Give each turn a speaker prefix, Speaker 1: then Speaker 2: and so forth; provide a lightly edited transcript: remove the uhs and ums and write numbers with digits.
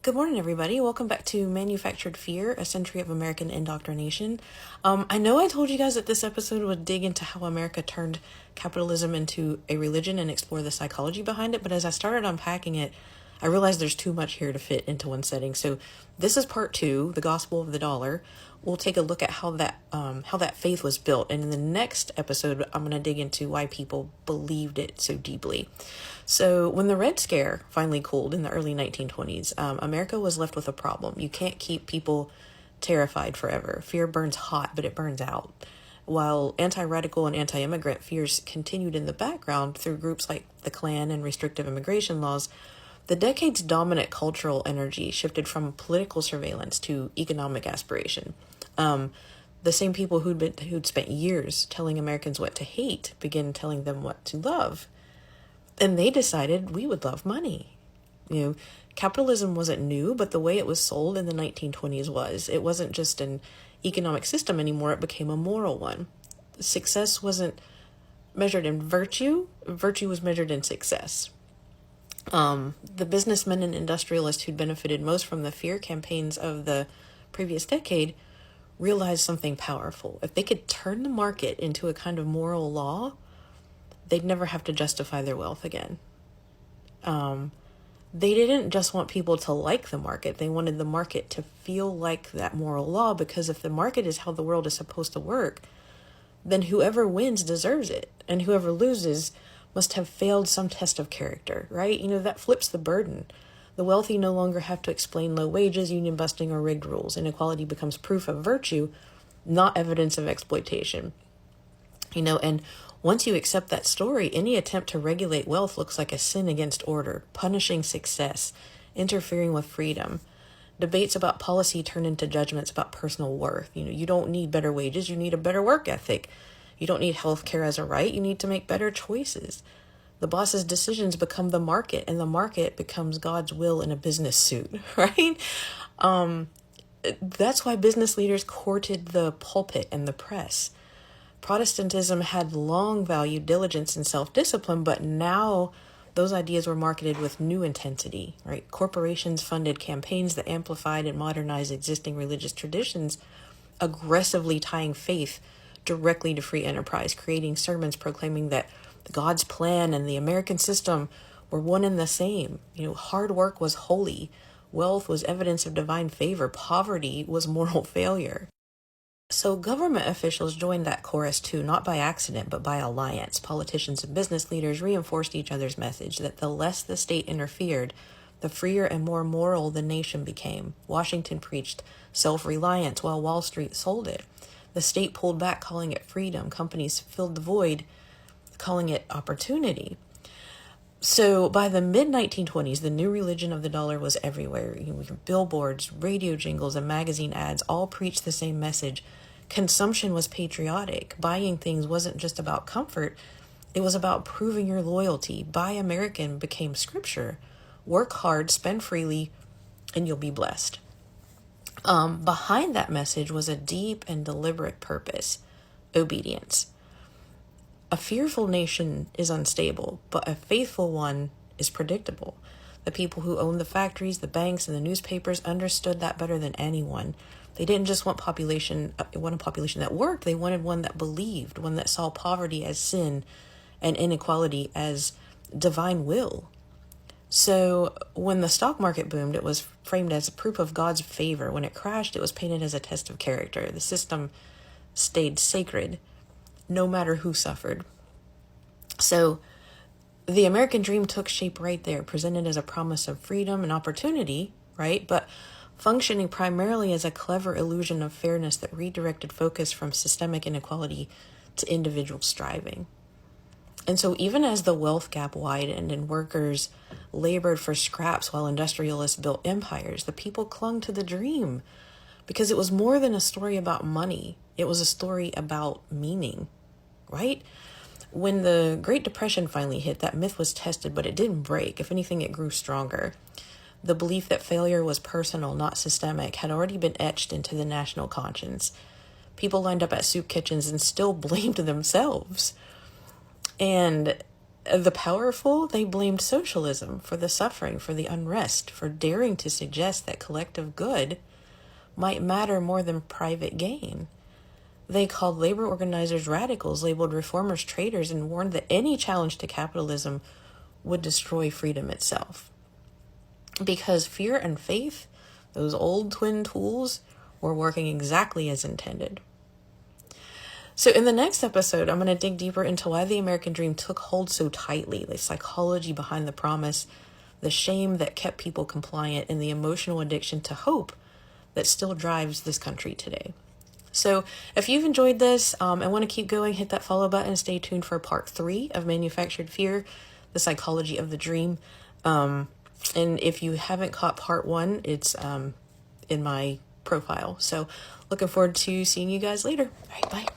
Speaker 1: Good morning, everybody. Welcome back to Manufactured Fear, a Century of American Indoctrination. I know I told you guys that this episode would dig into how America turned capitalism into a religion and explore the psychology behind it, but as I started unpacking it, I realized there's too much here to fit into one setting. So this is part two, the Gospel of the Dollar. We'll take a look at how that faith was built, and in the next episode, I'm going to dig into why people believed it so deeply. So when the Red Scare finally cooled in the early 1920s, America was left with a problem. You can't keep people terrified forever. Fear burns hot, but it burns out. While anti-radical and anti-immigrant fears continued in the background through groups like the Klan and restrictive immigration laws, the decade's dominant cultural energy shifted from political surveillance to economic aspiration. The same people who'd spent years telling Americans what to hate began telling them what to love. And they decided we would love money. Capitalism wasn't new, but the way it was sold in the 1920s was. It wasn't just an economic system anymore, it became a moral one. Success wasn't measured in virtue was measured in success. The businessmen and industrialists who'd benefited most from the fear campaigns of the previous decade realized something powerful. If they could turn the market into a kind of moral law, they'd never have to justify their wealth again. They didn't just want people to like the market. They wanted the market to feel like that moral law, because if the market is how the world is supposed to work, then whoever wins deserves it, and whoever loses must have failed some test of character, right? That flips the burden. The wealthy no longer have to explain low wages, union busting, or rigged rules. Inequality becomes proof of virtue, not evidence of exploitation. And once you accept that story, any attempt to regulate wealth looks like a sin against order, punishing success, interfering with freedom. Debates about policy turn into judgments about personal worth. You don't need better wages, you need a better work ethic. You don't need health care as a right, you need to make better choices. The boss's decisions become the market, and the market becomes God's will in a business suit, right? That's why business leaders courted the pulpit and the press. Protestantism had long valued diligence and self-discipline, but now those ideas were marketed with new intensity, right? Corporations funded campaigns that amplified and modernized existing religious traditions, aggressively tying faith directly to free enterprise, creating sermons proclaiming that God's plan and the American system were one and the same. Hard work was holy. Wealth was evidence of divine favor. Poverty was moral failure. So government officials joined that chorus too, not by accident, but by alliance. Politicians and business leaders reinforced each other's message that the less the state interfered, the freer and more moral the nation became. Washington preached self-reliance while Wall Street sold it. The state pulled back, calling it freedom. Companies filled the void, calling it opportunity. So by the mid-1920s, the new religion of the dollar was everywhere. Billboards, radio jingles, and magazine ads all preached the same message. Consumption was patriotic. Buying things wasn't just about comfort. It was about proving your loyalty. Buy American became scripture. Work hard, spend freely, and you'll be blessed. Behind that message was a deep and deliberate purpose: obedience. A fearful nation is unstable, but a faithful one is predictable. The people who owned the factories, the banks, and the newspapers understood that better than anyone. They didn't just want a population that worked. They wanted one that believed, one that saw poverty as sin and inequality as divine will. So when the stock market boomed, it was framed as a proof of God's favor. When it crashed, it was painted as a test of character. The system stayed sacred, no matter who suffered. So the American dream took shape right there, presented as a promise of freedom and opportunity, right? But functioning primarily as a clever illusion of fairness that redirected focus from systemic inequality to individual striving. And so even as the wealth gap widened and workers labored for scraps while industrialists built empires, the people clung to the dream because it was more than a story about money. It was a story about meaning, right? When the Great Depression finally hit, that myth was tested, but it didn't break. If anything, it grew stronger. The belief that failure was personal, not systemic, had already been etched into the national conscience. People lined up at soup kitchens and still blamed themselves. And the powerful, they blamed socialism for the suffering, for the unrest, for daring to suggest that collective good might matter more than private gain. They called labor organizers radicals, labeled reformers traitors, and warned that any challenge to capitalism would destroy freedom itself. Because fear and faith, those old twin tools, were working exactly as intended. So in the next episode, I'm going to dig deeper into why the American dream took hold so tightly, the psychology behind the promise, the shame that kept people compliant, and the emotional addiction to hope that still drives this country today. So if you've enjoyed this and want to keep going, hit that follow button and stay tuned for part 3 of Manufactured Fear, the psychology of the dream. And if you haven't caught part 1, it's in my profile. So looking forward to seeing you guys later. All right, bye.